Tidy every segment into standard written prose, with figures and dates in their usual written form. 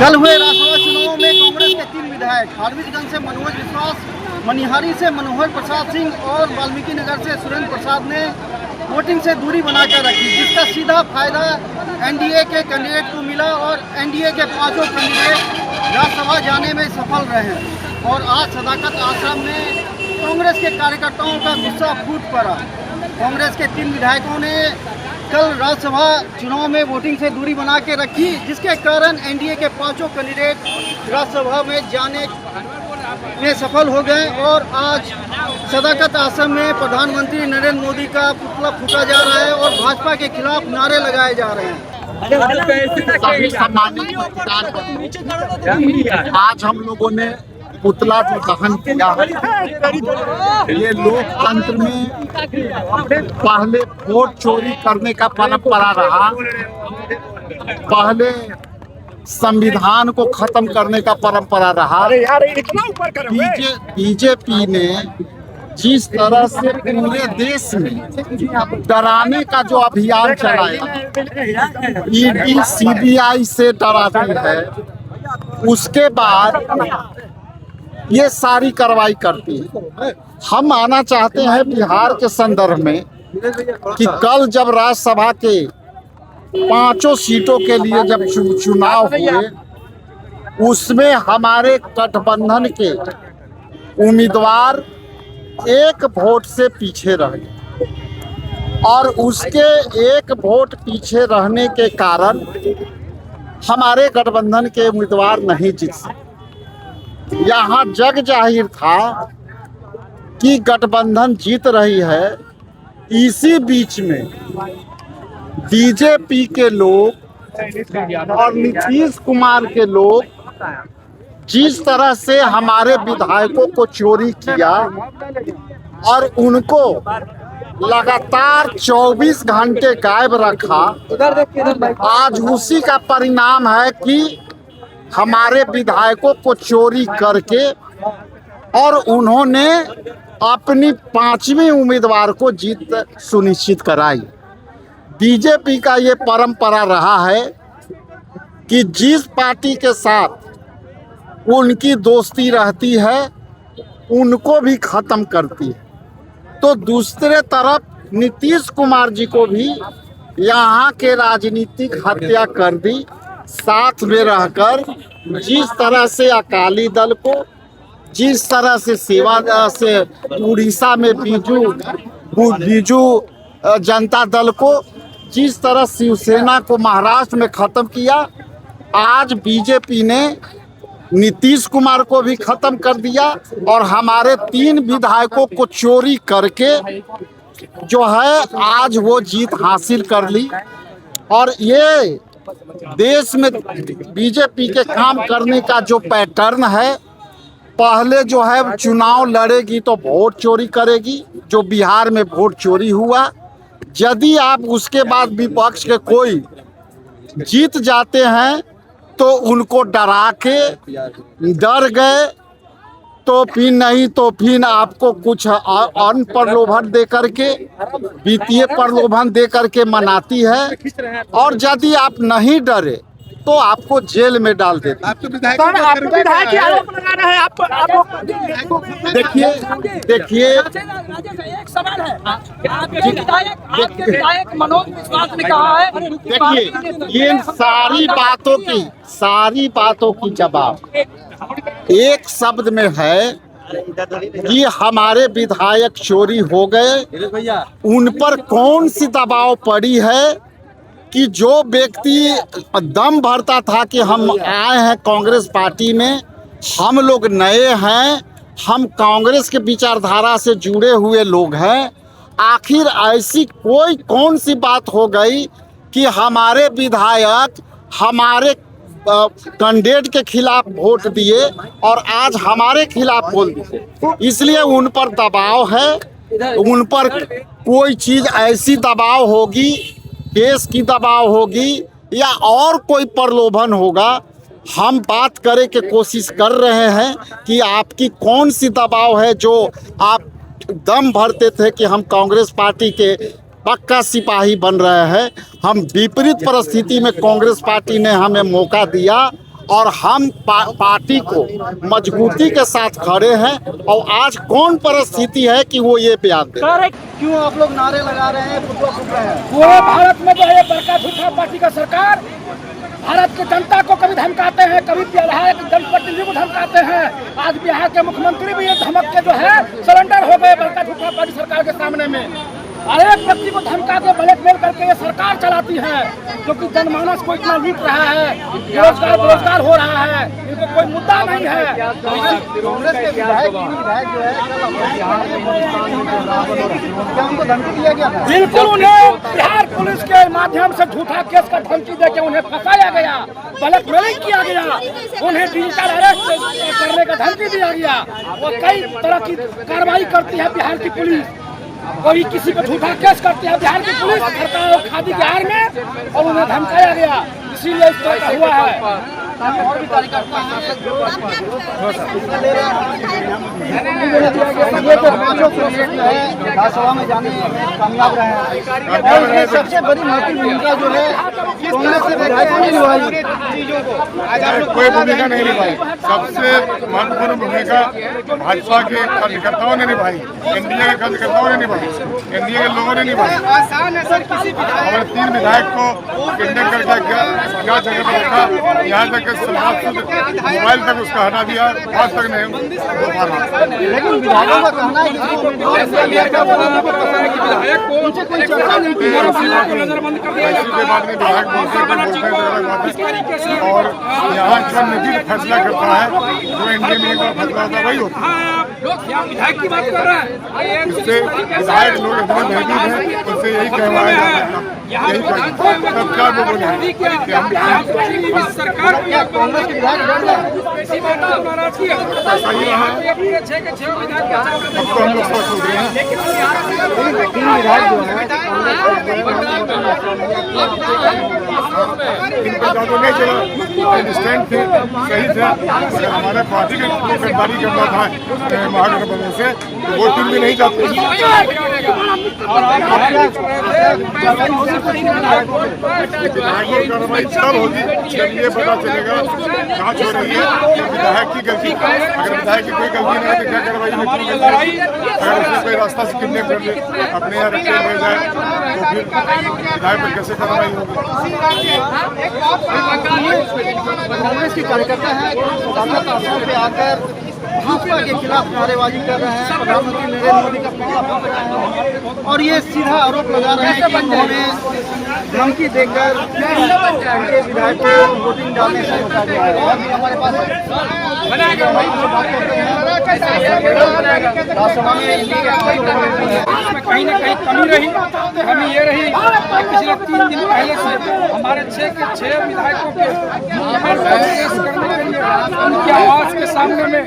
कल हुए राज्यसभा चुनाव में कांग्रेस के 3 विधायक फारबिसगंज से मनोज विश्वास, मनिहारी से मनोहर प्रसाद सिंह और वाल्मीकि नगर से सुरेंद्र प्रसाद ने वोटिंग से दूरी बनाकर रखी, जिसका सीधा फायदा एनडीए के कैंडिडेट को मिला और एनडीए के 5 कैंडिडेट राज्यसभा जाने में सफल रहे। और आज सदाकत आश्रम में कांग्रेस के कार्यकर्ताओं का गुस्सा फूट पड़ा। कांग्रेस के 3 विधायकों ने कल राज्यसभा चुनाव में वोटिंग से दूरी बना के रखी, जिसके कारण एनडीए के 5 कैंडिडेट राज्यसभा में जाने में सफल हो गए। और आज सदाकत आश्रम में प्रधानमंत्री नरेंद्र मोदी का पुतला फूंका जा रहा है और भाजपा के खिलाफ नारे लगाए जा रहे हैं। सभी सम्मानित पत्रकार, आज हम लोगों ने पुतला जो दहन किया है, ये लोकतंत्र में पहले वोट चोरी करने का परंपरा रहा, पहले संविधान को खत्म करने का परंपरा रहा। बीजेपी ने जिस तरह से पूरे देश में डराने का जो अभियान चलाया, ईडी सीबीआई से डराती है, उसके बाद ये सारी कार्रवाई करती है। हम आना चाहते हैं बिहार के संदर्भ में कि कल जब राज्यसभा के 5 सीटों के लिए जब चुनाव हुए, उसमें हमारे गठबंधन के उम्मीदवार 1 वोट से पीछे रह गए और उसके 1 वोट पीछे रहने के कारण हमारे गठबंधन के उम्मीदवार नहीं जीत सके। यहाँ जग जाहिर था कि गठबंधन जीत रही है। इसी बीच में बीजेपी के लोग और नीतीश कुमार के लोग जिस तरह से हमारे विधायकों को चोरी किया और उनको लगातार 24 घंटे गायब रखा, आज उसी का परिणाम है कि हमारे विधायकों को चोरी करके और उन्होंने अपनी 5वीं उम्मीदवार को जीत सुनिश्चित कराई। बीजेपी का ये परंपरा रहा है कि जिस पार्टी के साथ उनकी दोस्ती रहती है उनको भी खत्म करती है। तो दूसरे तरफ नीतीश कुमार जी को भी यहाँ के राजनीतिक हत्या कर दी। साथ में रहकर जिस तरह से अकाली दल को, जिस तरह से सेवा से उड़ीसा में बीजू जनता दल को, जिस तरह शिवसेना को महाराष्ट्र में खत्म किया, आज बीजेपी ने नीतीश कुमार को भी खत्म कर दिया और हमारे 3 विधायकों को चोरी करके जो है आज वो जीत हासिल कर ली। और ये देश में बीजेपी के काम करने का जो पैटर्न है, पहले जो है चुनाव लड़ेगी तो वोट चोरी करेगी, जो बिहार में वोट चोरी हुआ। यदि आप उसके बाद विपक्ष के कोई जीत जाते हैं तो उनको डरा के डर गए, तो फिर नहीं तो फिर आपको कुछ अन्न प्रलोभन दे करके, वित्तीय प्रलोभन दे करके मनाती है। और यदि आप नहीं डरे तो आपको जेल में डाल देते। देखिए एक सवाल है, आपके विधायक मनोज विश्वास ने कहा है, देखिए ये सारी बातों की जवाब एक शब्द में है कि हमारे विधायक चोरी हो गए। उन पर कौन सी दबाव पड़ी है कि जो व्यक्ति दम भरता था कि हम आए हैं कांग्रेस पार्टी में, हम लोग नए हैं, हम कांग्रेस के विचारधारा से जुड़े हुए लोग हैं, आखिर ऐसी कौन सी बात हो गई कि हमारे विधायक हमारे कैंडिडेट के खिलाफ वोट दिए और आज हमारे खिलाफ बोल दिए। इसलिए उन पर दबाव है, उन पर कोई चीज़ ऐसी दबाव होगी, देश की दबाव होगी या और कोई प्रलोभन होगा। हम बात करने की कोशिश कर रहे हैं कि आपकी कौन सी दबाव है जो आप दम भरते थे कि हम कांग्रेस पार्टी के पक्का सिपाही बन रहे हैं। हम विपरीत परिस्थिति में कांग्रेस पार्टी ने हमें मौका दिया और हम पार्टी को मजबूती के साथ खड़े हैं। और आज कौन परिस्थिति है कि वो ये बयान दे। क्यों आप लोग नारे लगा रहे हैं, फुटबॉल फूट रहे हैं? पूरे भारत में जो है बड़का झूठा पार्टी का सरकार भारत की जनता को कभी धमकाते हैं, कभी बिहार के जनप्रतिनिधि को धमकाते हैं। आज बिहार के मुख्यमंत्री भी ये धमक के जो है सरेंडर हो गए बड़का झूठा पार्टी सरकार के सामने में। हर एक व्यक्ति को धमका के ब्लैकमेल करके ये सरकार चलाती है, जो कि जनमानस को इतना लूट रहा है, बेरोजगार हो रहा है, इनको कोई मुद्दा नहीं है। कांग्रेस के विधायक जो है क्या उनको धमकी दिया गया था? बिल्कुल, उन्हें बिहार पुलिस के माध्यम से झूठा केस का धमकी देकर उन्हें फंसाया गया, ब्लैकमेलिंग किया गया, उन्हें डिजिटल अरेस्ट करने का धमकी दिया गया। और कई तरह की कार्रवाई करती है बिहार की पुलिस। कोई किसी पर झूठा केस करती है बिहार की पुलिस सरकार खादी के हार में, और उन्हें धमकाया गया, इसीलिए इस तरह का हुआ है। और भी कार्यकर्ता हैं ये तो पांचों विधानसभा में जाने कामयाब रहे हैं, और ये सबसे बड़ी महत्वपूर्ण भूमिका जो है कांग्रेस के विधायकों ने निभाई। कोई भूमिका नहीं निभाई, सबसे महत्वपूर्ण भूमिका भाजपा के कार्यकर्ताओं ने निभाई, एनडीए के कार्यकर्ताओं ने निभाई, एनडीए के लोगों ने निभाई। और 3 विधायक को किडनैप करके क्या जगह पर रखा, यहाँ तक मोबाइल तक उसका हटा दिया, आज तक नहीं हो पा रहा। लेकिन विधायकों का कहना है कि कोई चर्चा नहीं की और यहाँ जो निजी फैसला करता है, जो एनडीए में फैसला होता है वही होता है। विधायक की बात कर रहे हैं, उससे विधायक लोग इतने महंगी हैं, उनसे यही कहवाया जाता है, यही तब क्या वो बोले सरकार कांग्रेस के विधायक सही रहा। अब तो हम लोग स्वस्थ हो गए हैं। 3 विधायक जो है इनका जादू नहीं चला, स्टैंड थे, सही थे। अगर हमारे पार्टी के गद्दारी करना था महागठबंधन से, तो वो टीम भी नहीं जाते। कार्रवाई तब होगी जब ये पता चलेगा जांच हो रही है विधायक की गलती। अगर विधायक की कोई गलती नहीं है तो क्या कार्रवाई नहीं होगी? अगर उसने कोई रास्ता से किडनैप कर ले, अपने यहाँ रखे रह जाए, तो फिर विधायक पर कैसे कार्रवाई होगी? कांग्रेस के कार्यकर्ता हैं, पे आकर भाजपा के खिलाफ नारेबाजी कर रहे हैं, प्रधानमंत्री नरेंद्र मोदी का पुतला फूंक रहे हैं, और ये सीधा आरोप लगा रहे हैं कि उन्होंने धमकी देकर उनके विधायकों को वोटिंग डालने से रोका गया है। अभी हमारे पास राज्यसभा में कहीं न कहीं कमी रही, कमी ये रही पिछले 3 दिन पहले से हमारे 6 विधायकों के करने के लिए उनकी आवाज के सामने में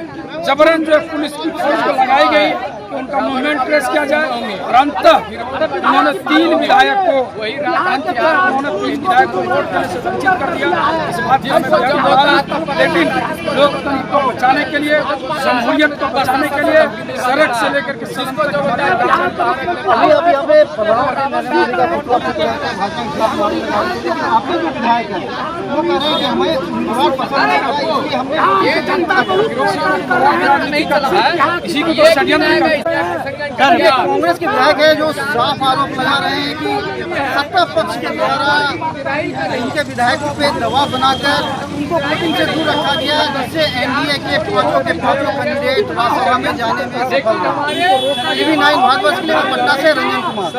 जबरन जो पुलिस की फोर्स को लगाई गई कि उनका मूवमेंट ट्रेस किया जाए, और अंततः उन्होंने 3 विधायक को वोट देने से वंचित कर दिया। इस बात का मैं बेहद नाराज, लेकिन लोकतंत्र को बचाने के लिए, जमहूरियत को बचाने के लिए सड़क से लेकर के सदन तक अभी प्रधानमंत्री नरेंद्र मोदी का पुतला फूंक रहे हैं, भाजपा के खिलाफ नारे लगा रहे हैं। लेकिन आपके जो विधायक हैं वो कह रहे हैं कि हमें उम्मीदवार पसंद नहीं आता, इसलिए हमने जनता को नहीं चला है, इसी को तो षड्यंत्र कांग्रेस के विधायक है जो साफ आरोप लगा रहे हैं कि सत्ता पक्ष के द्वारा इनके विधायकों पे दबाव बनाकर उनको वोटिंग से दूर रखा गया, जिससे एनडीए के 5 कैंडिडेट राज्यसभा में जाने में सफल रहे। टीवी 9 भारतवर्ष के लिए पटना से रंजन कुमार।